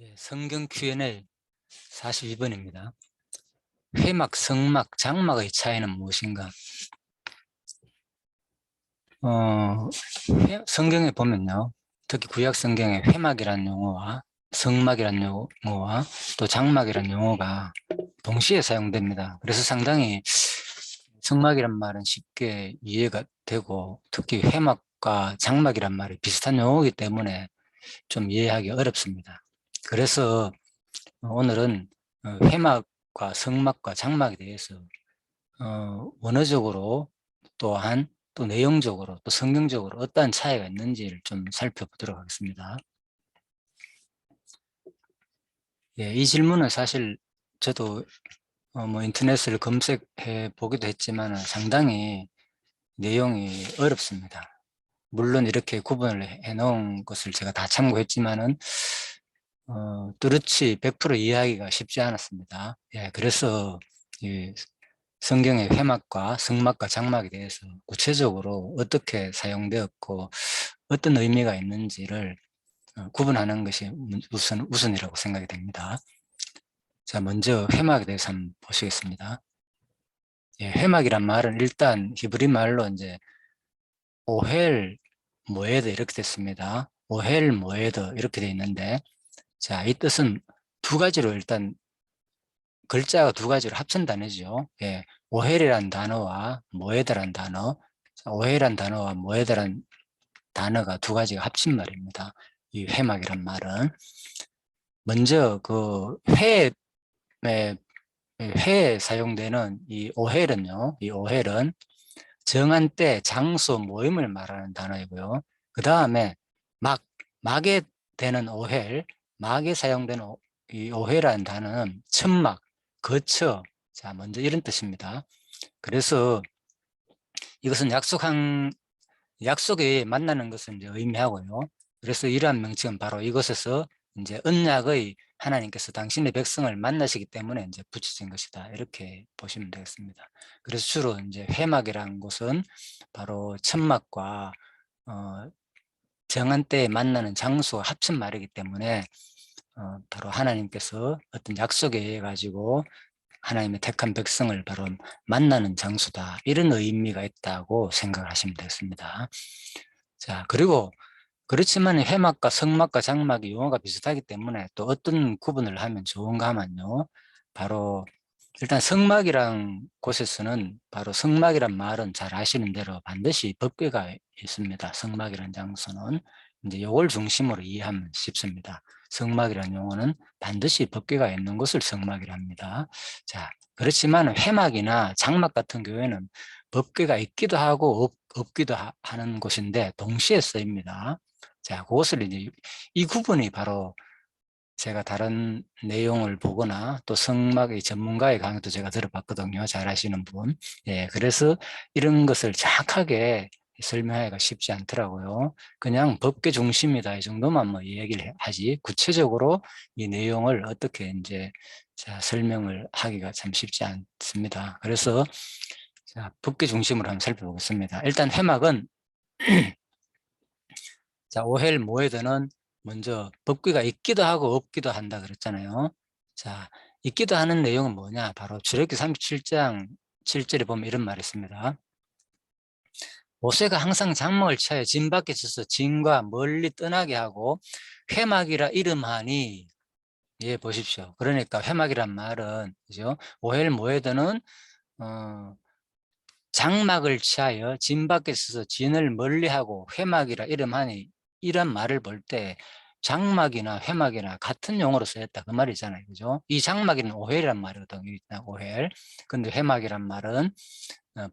예, 성경 Q&A 42번입니다. 회막, 성막, 장막의 차이는 무엇인가? 어, 성경에 보면요. 특히 구약 성경에 회막이라는 용어와 성막이라는 용어와 또 장막이라는 용어가 동시에 사용됩니다. 그래서 상당히 성막이란 말은 쉽게 이해가 되고 특히 회막과 장막이란 말이 비슷한 용어이기 때문에 좀 이해하기 어렵습니다. 그래서 오늘은 회막과 성막과 장막에 대해서 원어적으로 또한 또 내용적으로 또 성경적으로 어떠한 차이가 있는지를 좀 살펴보도록 하겠습니다. 예, 이 질문은 사실 저도 뭐 인터넷을 검색해 보기도 했지만 상당히 내용이 어렵습니다. 물론 이렇게 구분을 해 놓은 것을 제가 다 참고했지만은 뚜렷이 100% 이해하기가 쉽지 않았습니다. 예, 그래서 이 성경의 회막과 성막과 장막에 대해서 구체적으로 어떻게 사용되었고 어떤 의미가 있는지를 구분하는 것이 우선이라고 생각이 됩니다. 자, 먼저 회막에 대해서 한번 보시겠습니다. 예, 회막이란 말은 일단 히브리 말로 이제 오헬 모에드 이렇게 됐습니다. 오헬 모에드 이렇게 돼 있는데, 자, 이 뜻은 두 가지로 일단 글자가 두 가지로 합친 단어죠. 예, 오헬이란 단어와 모에드란 단어. 자, 오헬이란 단어와 모에드란 단어가 두 가지가 합친 말입니다. 이 회막이란 말은 먼저 그 회에 사용되는 이 오헬은요. 이 오헬은 정한 때, 장소, 모임을 말하는 단어이고요. 그 다음에 막에 되는 오헬, 막에 사용되는 이 오헬이라는 단어는 천막, 거처. 자, 먼저 이런 뜻입니다. 그래서 이것은 약속에 만나는 것을 이제 의미하고요. 그래서 이러한 명칭은 바로 이것에서 이제 언약의 하나님께서 당신의 백성을 만나시기 때문에 이제 붙여진 것이다. 이렇게 보시면 되겠습니다. 그래서 주로 이제 회막이라는 곳은 바로 천막과 정한 때에 만나는 장소가 합친 말이기 때문에 바로 하나님께서 어떤 약속에 의해 가지고 하나님의 택한 백성을 바로 만나는 장소다. 이런 의미가 있다고 생각하시면 되겠습니다. 자, 그리고 그렇지만 회막과 성막과 장막이 용어가 비슷하기 때문에 또 어떤 구분을 하면 좋은가 하면요. 바로 일단 성막이란 곳에서는 바로 성막이란 말은 잘 아시는 대로 반드시 법궤가 있습니다. 성막이란 장소는 이제 이걸 중심으로 이해하면 쉽습니다. 성막이라는 용어는 반드시 법궤가 있는 것을 성막이라 합니다. 자, 그렇지만 회막이나 장막 같은 경우에는 법궤가 있기도 하고 없기도 하는 곳인데 동시에 쓰입니다. 자, 그것을 이제 이 구분이 바로 제가 다른 내용을 보거나 또 성막의 전문가의 강의도 제가 들어봤거든요. 잘 아시는 분. 예, 그래서 이런 것을 정확하게 설명하기가 쉽지 않더라고요. 그냥 법계 중심이다 이 정도만 뭐 얘기를 하지 구체적으로 이 내용을 어떻게 이제 자, 설명을 하기가 참 쉽지 않습니다. 그래서 자, 법계 중심으로 한번 살펴보겠습니다. 일단 회막은 자, 오헬 모에드는 먼저 법규가 있기도 하고 없기도 한다 그랬잖아요. 자, 있기도 하는 내용은 뭐냐? 바로 출애굽기 37장 7절에 보면 이런 말이 있습니다. 모세가 항상 장막을 취하여 진 밖에 서서 진과 멀리 떠나게 하고 회막이라 이름하니 예, 보십시오. 그러니까 회막이란 말은 그죠? 오헬 모에드는 장막을 취하여 진 밖에 서서 진을 멀리하고 회막이라 이름하니 이런 말을 볼 때 장막이나 회막이나 같은 용어로 쓰였다 그 말이잖아요. 그죠? 이 장막이는 오헬이란 말이거든요. 오헬. 근데 회막이란 말은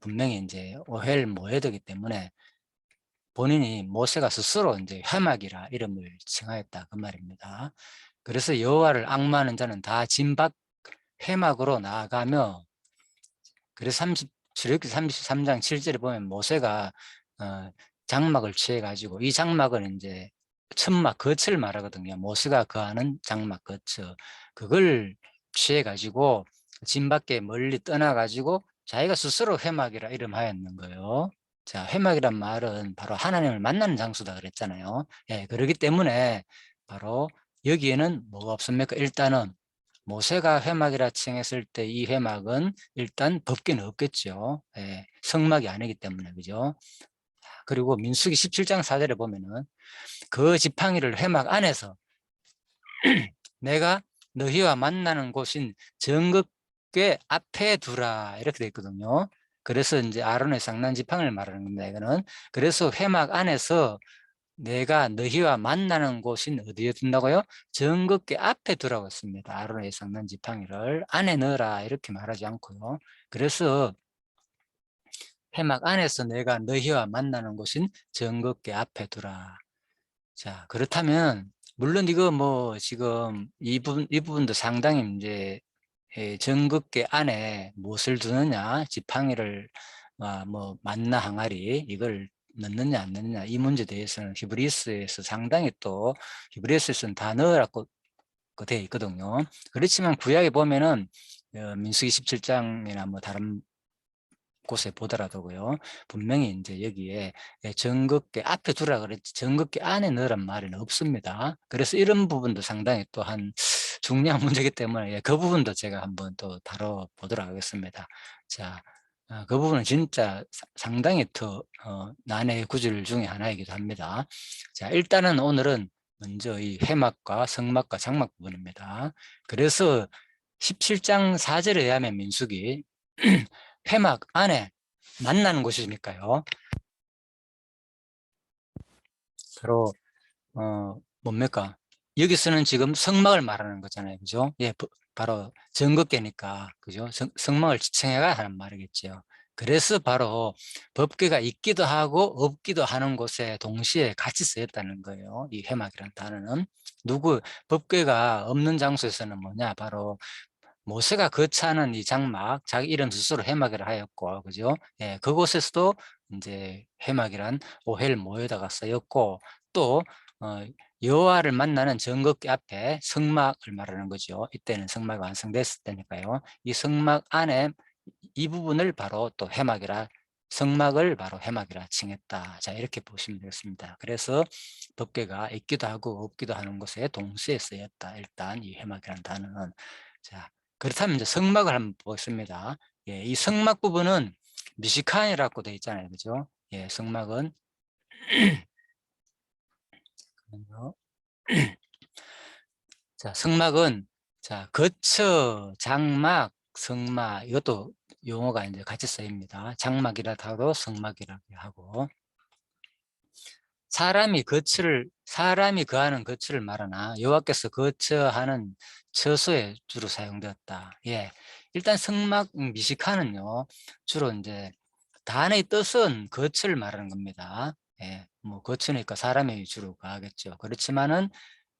분명히 이제 오헬 모에드이기 때문에 본인이 모세가 스스로 이제 회막이라 이름을 칭하였다 그 말입니다. 그래서 여호와를 앙마하는 자는 다 진 밖 회막으로 나아가며 그래서 출애굽기 33장 7절에 보면 모세가 장막을 취해 가지고 이 장막은 이제 천막 거처를 말하거든요. 모세가 거하는 장막 거처 그걸 취해 가지고 진 밖에 멀리 떠나 가지고 자기가 스스로 회막이라 이름하였는 거예요. 자, 회막이란 말은 바로 하나님을 만나는 장소다 그랬잖아요. 예, 그렇기 때문에 바로 여기에는 뭐가 없습니까? 일단은 모세가 회막이라 칭했을 때 이 회막은 일단 법계는 없겠죠. 예, 성막이 아니기 때문에, 그죠? 그리고 민수기 17장 4절에 보면은 그 지팡이를 회막 안에서 내가 너희와 만나는 곳인 정극궤 앞에 두라 이렇게 돼 있거든요. 그래서 이제 아론의 상난 지팡이를 말하는 겁니다. 이거는 그래서 회막 안에서 내가 너희와 만나는 곳인 어디에 둔다고요? 정극궤 앞에 두라고 했습니다. 아론의 상난 지팡이를 안에 넣어라 이렇게 말하지 않고요. 그래서 회막 안에서 내가 너희와 만나는 곳인 정극궤 앞에 두라. 자, 그렇다면 물론 이거 뭐 지금 이 부분도 상당히 이제 정극계 안에 무엇을 두느냐, 지팡이를 뭐 만나 항아리 이걸 넣느냐 안 넣느냐 이 문제에 대해서는 히브리스에서 상당히 또 히브리스에서는 다 넣으라고 되어 있거든요. 그렇지만 구약에 보면은 민수기 17장이나 뭐 다른 곳에 보더라도요. 분명히 이제 여기에 정극계 앞에 두라 그랬지 정극계 안에 넣으란 말은 없습니다. 그래서 이런 부분도 상당히 또 한 중요한 문제이기 때문에 그 부분도 제가 한번 또 다뤄보도록 하겠습니다. 자, 그 부분은 진짜 상당히 더 난해의 구절 중에 하나이기도 합니다. 자, 일단은 오늘은 먼저 이 회막과 성막과 장막 부분입니다. 그래서 17장 4절에 의하면 민수기 회막 안에 만나는 곳이니까요. 바로 뭡니까? 여기서는 지금 성막을 말하는 거잖아요, 그죠? 예, 바로 정극계니까, 그죠? 성막을 지칭해가 하는 말이겠죠. 그래서 바로 법궤가 있기도 하고 없기도 하는 곳에 동시에 같이 쓰였다는 거예요. 이 회막이라는 단어는 법궤가 없는 장소에서는 뭐냐? 바로 모세가 거처하는 이 장막, 자기 이름 스스로 회막이라 하였고, 그죠? 예, 그곳에서도 이제 회막이란 오헬 모여다가 쓰였고, 또, 여호와를 만나는 정극 앞에 성막을 말하는 거죠. 이때는 성막이 완성됐을 때니까요. 이 성막 안에 이 부분을 바로 또 회막이라, 성막을 바로 회막이라 칭했다. 자, 이렇게 보시면 되겠습니다. 그래서 법궤가 있기도 하고 없기도 하는 곳에 동시에 쓰였다. 일단 이 회막이라는 단어는. 자, 그렇다면 이제 성막을 한번 보겠습니다. 예, 이 성막 부분은 미시칸이라고 되어 있잖아요. 그죠? 예, 성막은 자, 성막은 자, 거처, 장막, 성막 이것도 용어가 이제 같이 쓰입니다. 장막이라도 하고 성막이라고 하고 사람이 거하는 거처를 말하나 여호와께서 거처하는 처소에 주로 사용되었다. 예. 일단 성막 미시카는요. 주로 이제 단어의 뜻은 거처를 말하는 겁니다. 예. 뭐 거처니까 사람이 주로 거하겠죠. 그렇지만은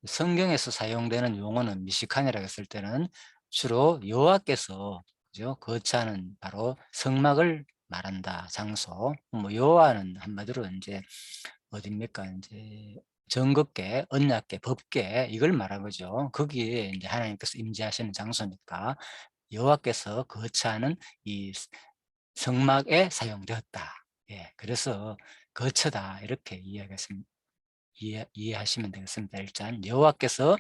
성경에서 사용되는 용어는 미시칸이라고 했을 때는 주로 여호와께서 그죠? 거처하는 바로 성막을 말한다. 장소. 뭐 여호와는 한마디로 이제 어딥니까? 이제 정극계, 언약계, 법계 이걸 말한 거죠. 거기에 이제 하나님께서 임재하시는 장소니까 여호와께서 거처하는 이 성막에 사용되었다. 예, 그래서 거처다 이렇게 이해하시면 되겠습니다. 일단 여호와께서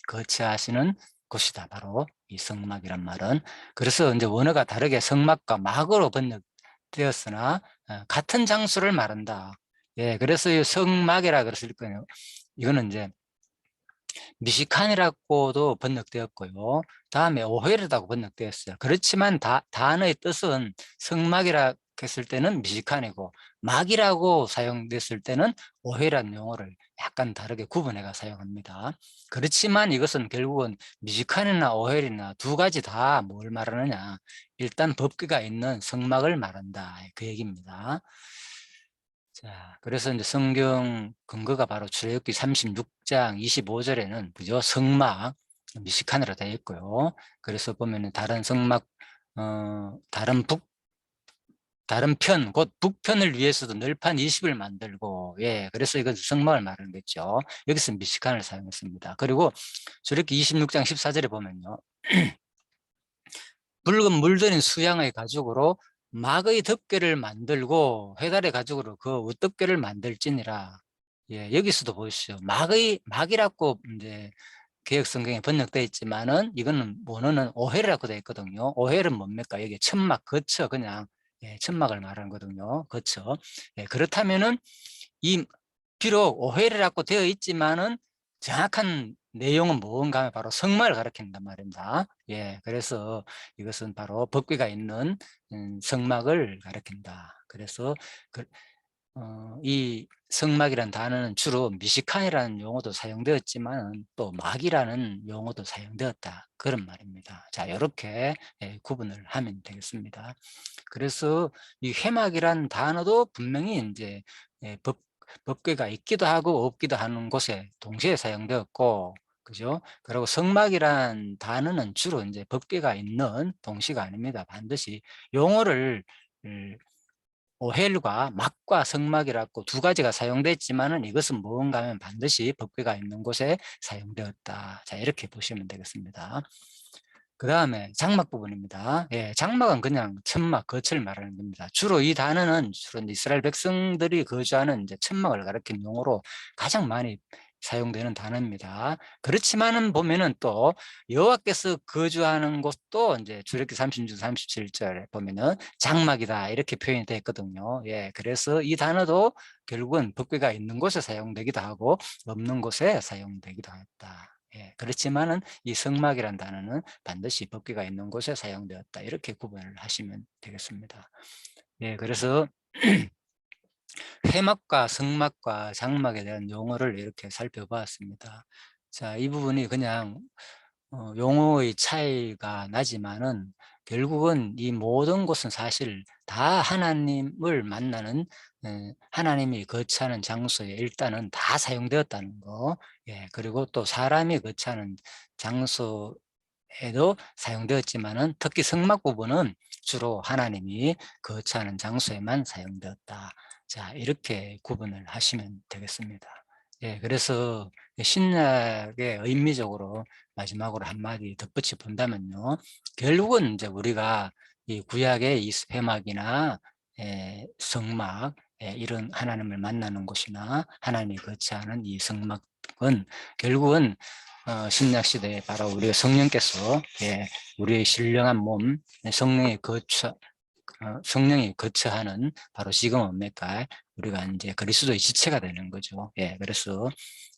거처하시는 곳이다. 바로 이 성막이란 말은. 그래서 이제 원어가 다르게 성막과 막으로 번역되었으나 같은 장소를 말한다. 예, 그래서 이 성막이라 그랬을 거예요. 이거는 이제 미시칸이라고도 번역되었고요. 다음에 오헤르다고 번역되었어요. 그렇지만 단어의 뜻은 성막이라 했을 때는 미시칸이고 막이라고 사용됐을 때는 오헤라는 용어를 약간 다르게 구분해가 사용합니다. 그렇지만 이것은 결국은 미시칸이나 오헬이나 두 가지 다 뭘 말하느냐. 일단 법궤가 있는 성막을 말한다. 그 얘기입니다. 자, 그래서 이제 성경 근거가 바로 출애굽기 36장 25절에는 그죠? 성막 미시칸으로 되어 있고요. 그래서 보면은 다른 성막 다른 편, 곧 북편을 위해서도 널판 20을 만들고, 예, 그래서 이건 성막을 말하는 거죠. 여기서 미시칸을 사용했습니다. 그리고 출애굽기 26장 14절에 보면요. 붉은 물들인 수양의 가죽으로 막의 덮개를 만들고 회달의 가죽으로 그 웃덮개를 만들지니라. 예, 여기서도 보시죠. 막이라고 이제 개역 성경에 번역되어 있지만은 이거는 원어는 오헬이라고 되어 있거든요. 오헬은 뭡니까? 여기 천막, 거쳐 그냥 천막을 말하는 거거든요. 거쳐. 그렇다면은 이 비록 오헬이라고 되어 있지만은 정확한 내용은 뭔가 하면 바로 성막을 가리킨단 말입니다. 그래서 이것은 바로 법궤가 있는 성막을 가리킨다. 그래서 이 성막이라는 단어는 주로 미시칸이라는 용어도 사용되었지만 또 막이라는 용어도 사용되었다. 그런 말입니다. 자, 이렇게 구분을 하면 되겠습니다. 그래서 이 회막이라는 단어도 분명히 이제 법궤가 있기도 하고 없기도 하는 곳에 동시에 사용되었고, 그죠? 그리고 성막이란 단어는 주로 이제 법궤가 있는 동시가 아닙니다. 반드시 용어를 오헬과 막과 성막이라고 두 가지가 사용됐지만은 이것은 무언가 하면 반드시 법궤가 있는 곳에 사용되었다. 자, 이렇게 보시면 되겠습니다. 그 다음에 장막 부분입니다. 장막은 그냥 천막, 거처를 말하는 겁니다. 주로 이 단어는 주로 이스라엘 백성들이 거주하는 이제 천막을 가리킨 용어로 가장 많이 사용되는 단어입니다. 그렇지만은 보면은 또 여호와께서 거주하는 곳도 이제 출애굽기 36, 37절에 보면은 장막이다 이렇게 표현이 되어 있거든요. 그래서 이 단어도 결국은 법궤가 있는 곳에 사용되기도 하고 없는 곳에 사용되기도 했다. 그렇지만은 이 성막이라는 단어는 반드시 법궤가 있는 곳에 사용되었다. 이렇게 구분을 하시면 되겠습니다. 그래서 회막과 성막과 장막에 대한 용어를 이렇게 살펴보았습니다. 자, 이 부분이 그냥 용어의 차이가 나지만은 결국은 이 모든 것은 사실 다 하나님을 만나는 하나님이 거처하는 장소에 일단은 다 사용되었다는 거. 그리고 또 사람이 거처하는 장소에도 사용되었지만은 특히 성막 부분은 주로 하나님이 거처하는 장소에만 사용되었다. 자, 이렇게 구분을 하시면 되겠습니다. 그래서 신약의 의미적으로 마지막으로 한마디 덧붙여 본다면요. 결국은 이제 우리가 이 구약의 이 회막이나 성막, 이런 하나님을 만나는 곳이나 하나님이 거처하는 이 성막은 결국은 신약 시대에 바로 우리가 성령께서 우리의 신령한 몸, 성령이 거처하는 바로 지금 뭡니까? 우리가 이제 그리스도의 지체가 되는 거죠. 그래서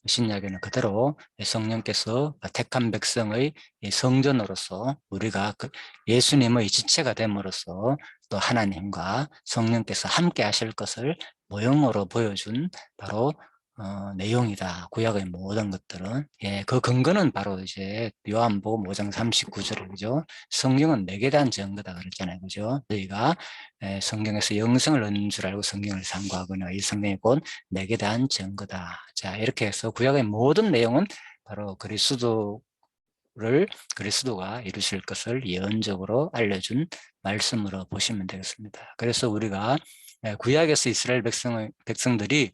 신약에는 그대로 성령께서 택한 백성의 성전으로서 우리가 예수님의 지체가 됨으로써 또 하나님과 성령께서 함께 하실 것을 모형으로 보여준 바로 내용이다. 구약의 모든 것들은. 그 근거는 바로 이제 요한복음 5장 39절에 그죠? 성경은 내게 대한 증거다 그랬잖아요. 그죠? 너희가 성경에서 영생을 얻는 줄 알고 성경을 상고하거나 이 성경이 곧 내게 대한 증거다. 자, 이렇게 해서 구약의 모든 내용은 바로 그리스도가 이루실 것을 예언적으로 알려준 말씀으로 보시면 되겠습니다. 그래서 우리가 구약에서 이스라엘 백성들이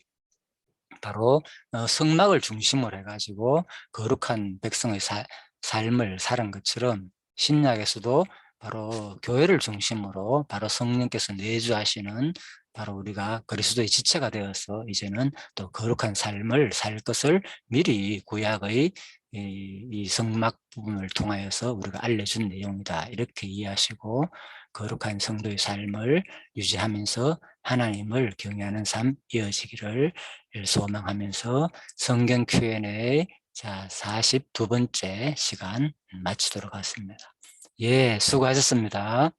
바로 성막을 중심으로 해가지고 거룩한 백성의 삶을 사는 것처럼 신약에서도 바로 교회를 중심으로 바로 성령께서 내주하시는 바로 우리가 그리스도의 지체가 되어서 이제는 또 거룩한 삶을 살 것을 미리 구약의 이 성막 부분을 통하여서 우리가 알려준 내용이다. 이렇게 이해하시고 거룩한 성도의 삶을 유지하면서 하나님을 경외하는 삶 이어지기를 소망하면서 성경 Q&A 자 42번째 시간 마치도록 하겠습니다. 수고하셨습니다.